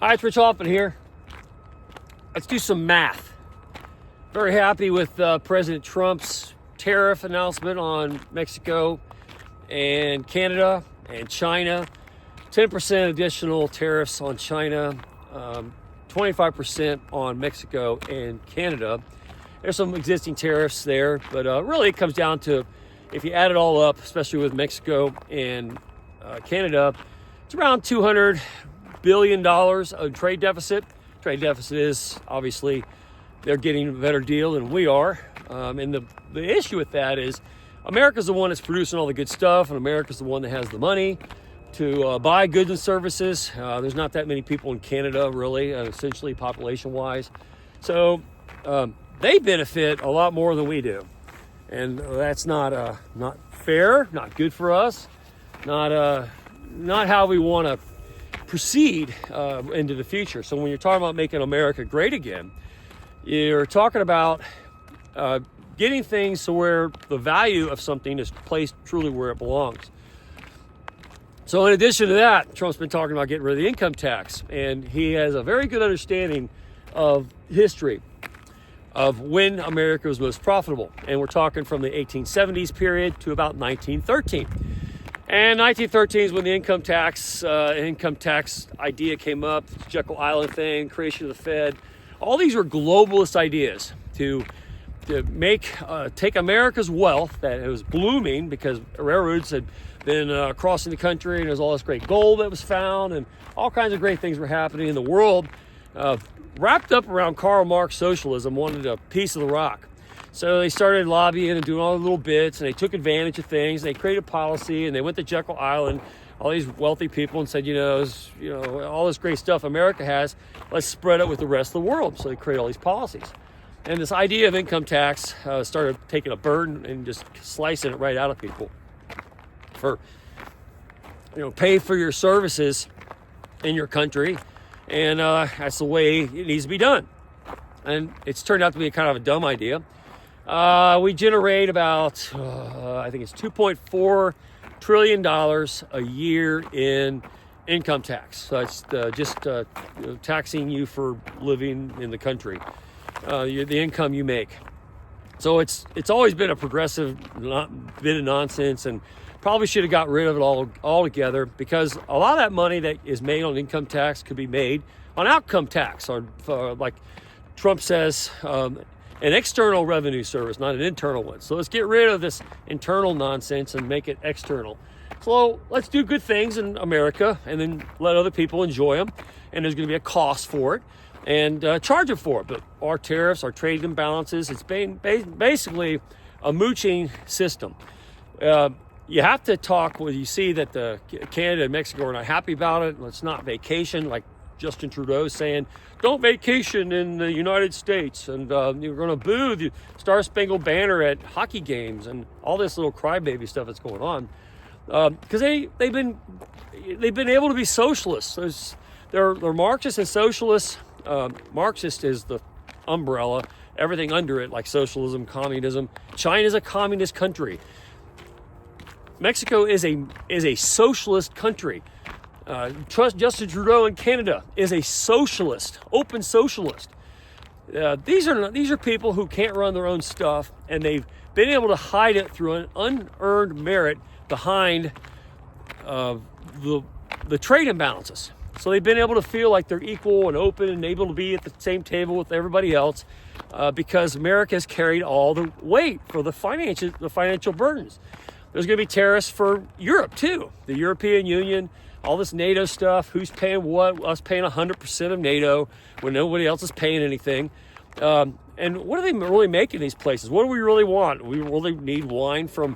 Hi, it's Rich Hoffman here. Let's do some math. Very happy with President Trump's tariff announcement on Mexico and Canada and China. 10% additional tariffs on China, 25% on Mexico and Canada. There's some existing tariffs there, but really it comes down to, if you add it all up, especially with Mexico and Canada, it's around $200 billion of trade deficit. Trade deficit is obviously they're getting a better deal than we are. And the issue with that is America's the one that's producing all the good stuff, and America's the one that has the money to buy goods and services. There's not that many people in Canada, really, essentially population-wise. So they benefit a lot more than we do. And that's not fair, not good for us, not how we want to proceed into the future. So when you're talking about making America great again, you're talking about getting things to where the value of something is placed truly where it belongs. So in addition to that, Trump's been talking about getting rid of the income tax, and he has a very good understanding of history of when America was most profitable. And we're talking from the 1870s period to about 1913. And 1913 is when the income tax idea came up, the Jekyll Island thing, creation of the Fed. All these were globalist ideas to take America's wealth that it was blooming because railroads had been crossing the country, and there's all this great gold that was found, and all kinds of great things were happening in the world. Wrapped up around Karl Marx socialism, wanted a piece of the rock. So they started lobbying and doing all the little bits, and they took advantage of things. And they created policy, and they went to Jekyll Island, all these wealthy people, and said, all this great stuff America has, let's spread it with the rest of the world. So they created all these policies. And this idea of income tax started taking a burden and just slicing it right out of people for, pay for your services in your country. And that's the way it needs to be done. And it's turned out to be kind of a dumb idea. We generate about, I think it's $2.4 trillion a year in income tax. So it's just taxing you for living in the country, the income you make. So it's always been a progressive bit of nonsense, and probably should have got rid of it altogether, because a lot of that money that is made on income tax could be made on outcome tax, or like Trump says, an external revenue service, not an internal one. So let's get rid of this internal nonsense and make it external. So let's do good things in America and then let other people enjoy them. And there's going to be a cost for it, and charge them for it. But our tariffs, our trade imbalances, it's basically a mooching system. You have to talk when you see that the Canada and Mexico are not happy about it. Let's not vacation, like Justin Trudeau saying, don't vacation in the United States, and you're going to boo the Star Spangled Banner at hockey games and all this little crybaby stuff that's going on, because they've been able to be socialists. They're Marxists and socialists. Marxist is the umbrella, everything under it, like socialism, communism. China's a communist country. Mexico is a socialist country. Justin Trudeau in Canada is a socialist, open socialist. These are people who can't run their own stuff, and they've been able to hide it through an unearned merit behind the trade imbalances. So they've been able to feel like they're equal and open and able to be at the same table with everybody else, because America has carried all the weight for the financial burdens. There's going to be tariffs for Europe too, the European Union. All this NATO stuff, who's paying what, us paying 100% of NATO when nobody else is paying anything. And what are they really making these places? What do we really want? We really need wine from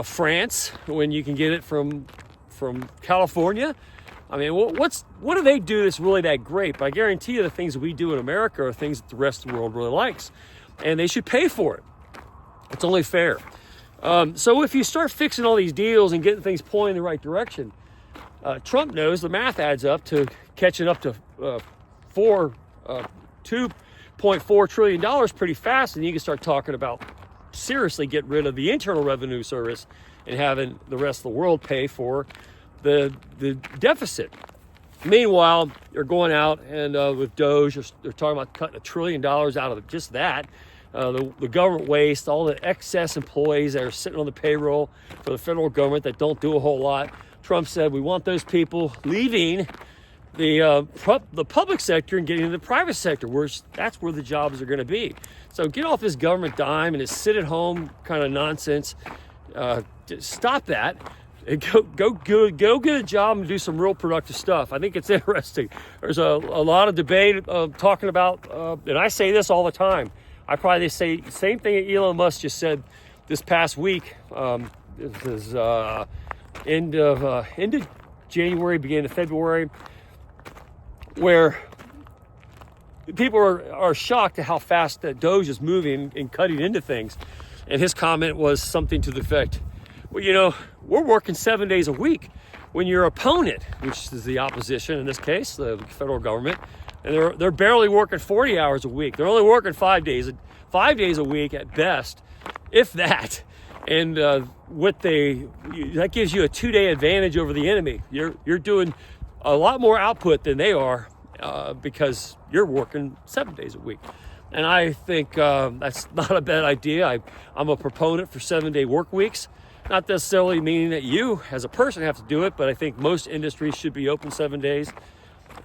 France when you can get it from California? I mean, what do they do that's really that great? But I guarantee you the things that we do in America are things that the rest of the world really likes. And they should pay for it. It's only fair. So if you start fixing all these deals and getting things pointing in the right direction, Trump knows the math adds up to catching up to $2.4 trillion pretty fast, and you can start talking about seriously get rid of the Internal Revenue Service and having the rest of the world pay for the deficit. Meanwhile, they're going out and with Doge, they're talking about cutting $1 trillion out of just that. The government waste, all the excess employees that are sitting on the payroll for the federal government that don't do a whole lot. Trump said we want those people leaving the public sector and getting into the private sector, where that's where the jobs are going to be. So get off this government dime and this sit-at-home kind of nonsense. Stop that. And go get a job and do some real productive stuff. I think it's interesting. There's a lot of debate talking about, and I say this all the time. I probably say the same thing that Elon Musk just said this past week. It was end of January, beginning of February, where people are shocked at how fast that Doge is moving and cutting into things. And his comment was something to the effect, well, we're working 7 days a week. When your opponent, which is the opposition in this case, the federal government, and they're barely working 40 hours a week. They're only working 5 days a week at best, if that. And that gives you a 2-day advantage over the enemy. You're doing a lot more output than they are because you're working 7 days a week. And I think that's not a bad idea. I'm a proponent for 7-day work weeks. Not necessarily meaning that you as a person have to do it, but I think most industries should be open 7 days.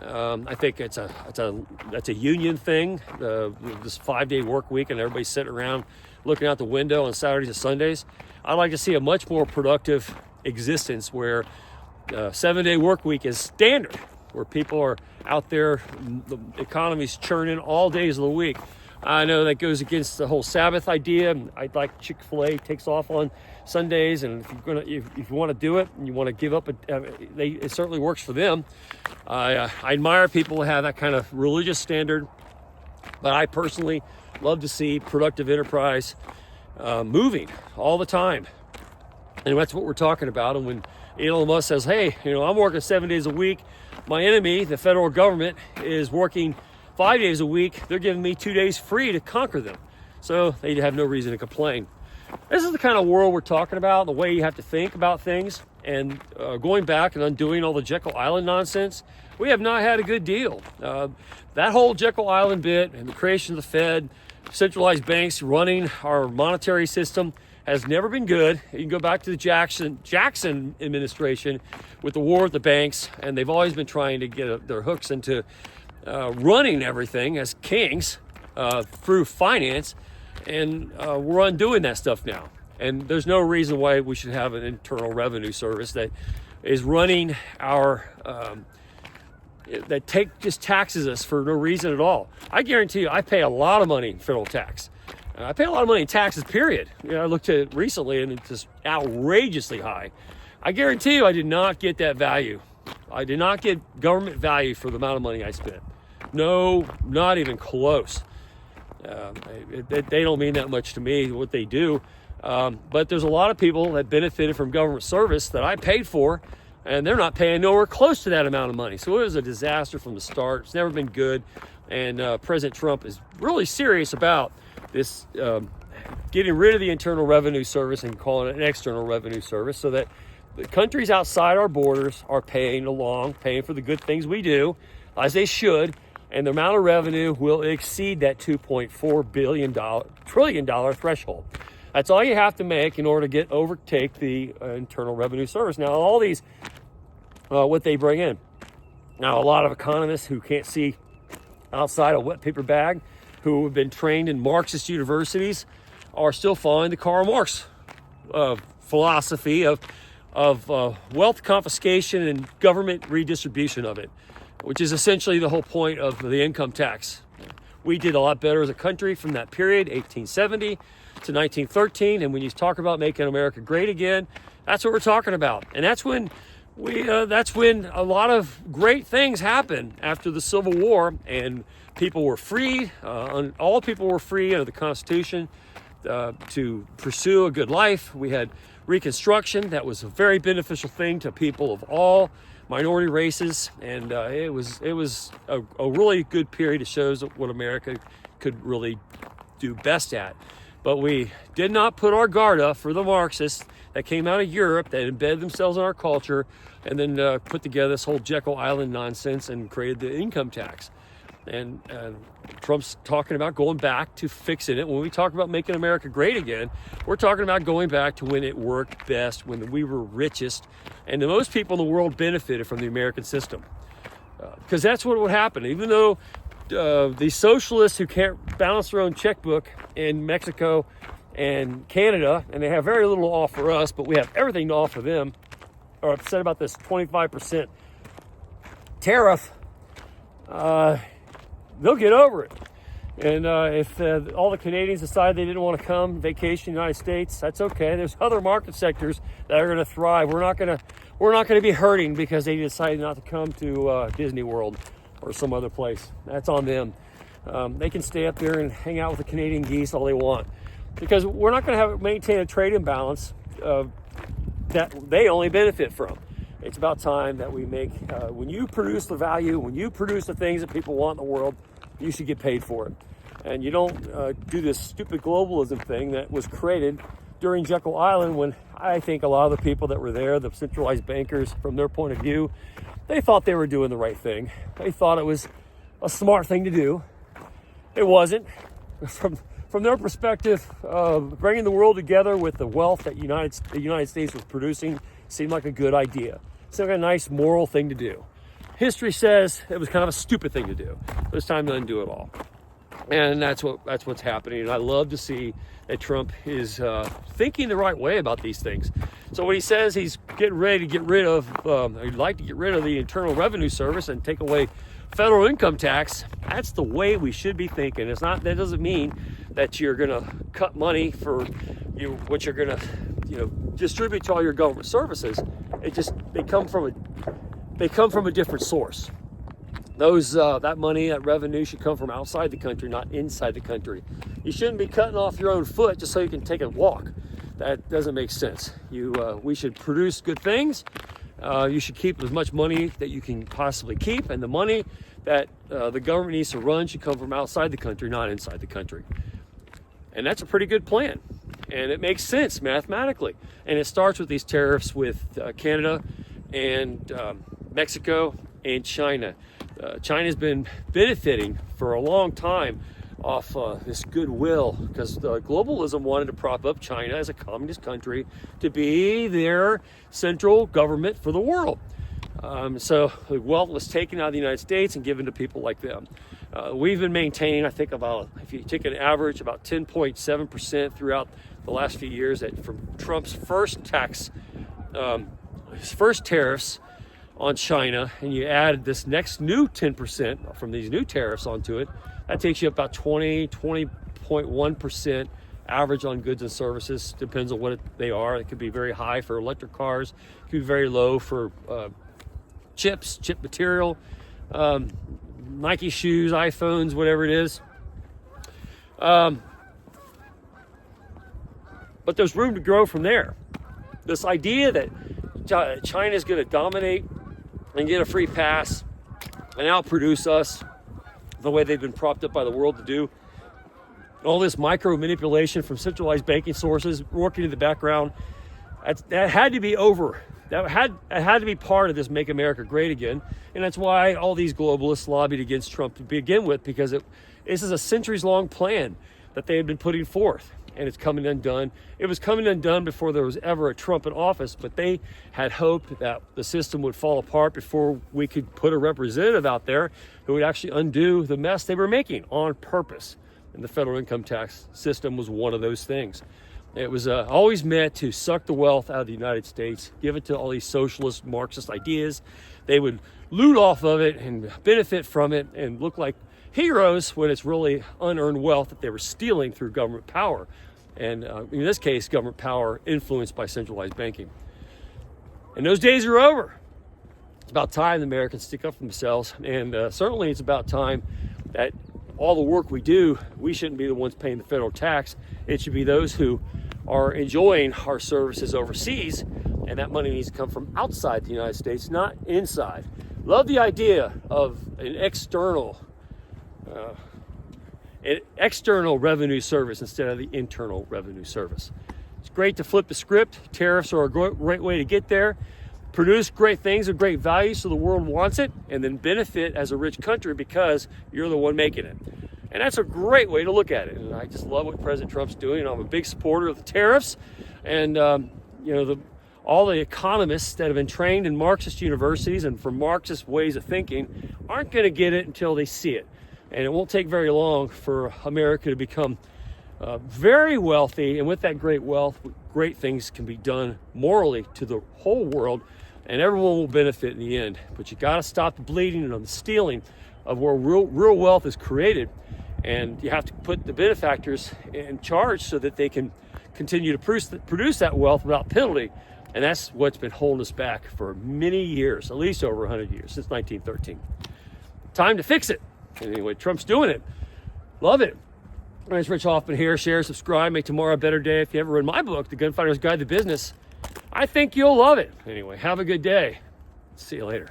I think that's a union thing, this 5-day work week, and everybody's sitting around looking out the window on Saturdays and Sundays. I'd like to see a much more productive existence where 7-day work week is standard, where people are out there, the economy's churning all days of the week. I know that goes against the whole Sabbath idea. I'd like Chick-fil-A takes off on Sundays, and if you want to do it and you want to give up, it certainly works for them. I admire people who have that kind of religious standard, but I personally love to see productive enterprise moving all the time, and that's what we're talking about. And when Elon Musk says, "Hey, I'm working 7 days a week," my enemy, the federal government, is working 5 days a week. They're giving me 2 days free to conquer them. So they have no reason to complain. This is the kind of world we're talking about, the way you have to think about things. And going back and undoing all the Jekyll Island nonsense, we have not had a good deal. That whole Jekyll Island bit and the creation of the Fed, centralized banks running our monetary system has never been good. You can go back to the Jackson administration with the war with the banks, and they've always been trying to get their hooks into running everything as kings through finance, and we're undoing that stuff now. And there's no reason why we should have an internal revenue service that is running our that just taxes us for no reason at all. I guarantee you, I pay a lot of money in federal tax. I pay a lot of money in taxes, period. I looked at it recently, and it's just outrageously high. I guarantee you, I did not get that value. I did not get government value for the amount of money I spent. No, not even close. They don't mean that much to me, what they do. But there's a lot of people that benefited from government service that I paid for, and they're not paying nowhere close to that amount of money. So it was a disaster from the start. It's never been good. And President Trump is really serious about this, getting rid of the Internal Revenue Service and calling it an External Revenue Service, so that the countries outside our borders are paying for the good things we do, as they should, and the amount of revenue will exceed that $2.4 trillion threshold. That's all you have to make in order to overtake the Internal Revenue Service. Now, all these, what they bring in. Now, a lot of economists who can't see outside a wet paper bag, who have been trained in Marxist universities, are still following the Karl Marx philosophy of wealth confiscation and government redistribution of it, which is essentially the whole point of the income tax. We did a lot better as a country from that period, 1870 to 1913, and when you talk about making America great again, that's what we're talking about. And that's when a lot of great things happened after the Civil War, and people were freed. All people were free under the Constitution to pursue a good life. We had Reconstruction. That was a very beneficial thing to people of all minority races, and it was a really good period. It shows what America could really do best at. But we did not put our guard up for the Marxists that came out of Europe, that embedded themselves in our culture, and then put together this whole Jekyll Island nonsense and created the income tax. And Trump's talking about going back to fixing it. When we talk about making America great again, we're talking about going back to when it worked best, when we were richest, and the most people in the world benefited from the American system. Because that's what would happen. Even though these socialists who can't balance their own checkbook in Mexico and Canada, and they have very little to offer us, but we have everything to offer them, are upset about this 25% tariff, they'll get over it. And if all the Canadians decide they didn't want to come vacation in the United States, that's okay. There's other market sectors that are going to thrive. We're not going to be hurting because they decided not to come to Disney World or some other place. That's on them. They can stay up there and hang out with the Canadian geese all they want, because we're not going to maintain a trade imbalance that they only benefit from. It's about time that we make, when you produce the value, when you produce the things that people want in the world, you should get paid for it. And you don't do this stupid globalism thing that was created during Jekyll Island, when I think a lot of the people that were there, the centralized bankers, from their point of view, they thought they were doing the right thing. They thought it was a smart thing to do. It wasn't. From their perspective, bringing the world together with the wealth that the United States was producing seemed like a good idea. Seemed like a nice moral thing to do. History says it was kind of a stupid thing to do. But it's time to undo it all. And that's what's happening. And I love to see that Trump is thinking the right way about these things. So when he says he's getting ready to get rid of, he'd like to get rid of the Internal Revenue Service and take away federal income tax, that's the way we should be thinking. That doesn't mean that you're going to cut money for what you're going to distribute to all your government services. They come from a different source. That money, that revenue should come from outside the country, not inside the country. You shouldn't be cutting off your own foot just so you can take a walk. That doesn't make sense. We should produce good things. You should keep as much money that you can possibly keep, and the money that the government needs to run should come from outside the country, not inside the country. And that's a pretty good plan. And it makes sense mathematically. And it starts with these tariffs with Canada and Mexico and China. China's been benefiting for a long time off this goodwill, because globalism wanted to prop up China as a communist country to be their central government for the world. So the wealth was taken out of the United States and given to people like them. We've been maintaining, I think, if you take an average, about 10.7% throughout the last few years from Trump's first tariffs on China, and you add this next new 10% from these new tariffs onto it, that takes you about 20.1% average on goods and services. Depends on what they are. It could be very high for electric cars. It could be very low for chip material, Nike shoes, iPhones, whatever it is. But there's room to grow from there. This idea that China is going to dominate and get a free pass and outproduce us the way they've been propped up by the world to do, all this micro manipulation from centralized banking sources working in the background, that had to be over. That had to be part of this Make America Great Again. And that's why all these globalists lobbied against Trump to begin with, because this is a centuries-long plan that they had been putting forth, and it's coming undone. It was coming undone before there was ever a Trump in office, but they had hoped that the system would fall apart before we could put a representative out there who would actually undo the mess they were making on purpose. And the federal income tax system was one of those things. It was always meant to suck the wealth out of the United States, give it to all these socialist, Marxist ideas. They would loot off of it and benefit from it and look like heroes when it's really unearned wealth that they were stealing through government power. And in this case, government power influenced by centralized banking. And those days are over. It's about time the Americans stick up for themselves. And certainly it's about time that all the work we do, we shouldn't be the ones paying the federal tax. It should be those who are enjoying our services overseas, and that money needs to come from outside the United States, not inside. Love the idea of an external an external revenue service instead of the internal revenue service. It's great to flip the script. Tariffs are a great way to get there. Produce great things of great value so the world wants it, and then benefit as a rich country because you're the one making it. And that's a great way to look at it. And I just love what President Trump's doing. I'm a big supporter of the tariffs. And, all the economists that have been trained in Marxist universities and from Marxist ways of thinking aren't going to get it until they see it. And it won't take very long for America to become very wealthy. And with that great wealth, great things can be done morally to the whole world, and everyone will benefit in the end. But you got to stop the bleeding and the stealing of where real wealth is created. And you have to put the benefactors in charge so that they can continue to produce that wealth without penalty. And that's what's been holding us back for many years, at least over 100 years, since 1913. Time to fix it. Anyway, Trump's doing it. Love it. My name's Rich Hoffman here. Share, subscribe, make tomorrow a better day. If you ever read my book, The Gunfighter's Guide to Business, I think you'll love it. Anyway, have a good day. See you later.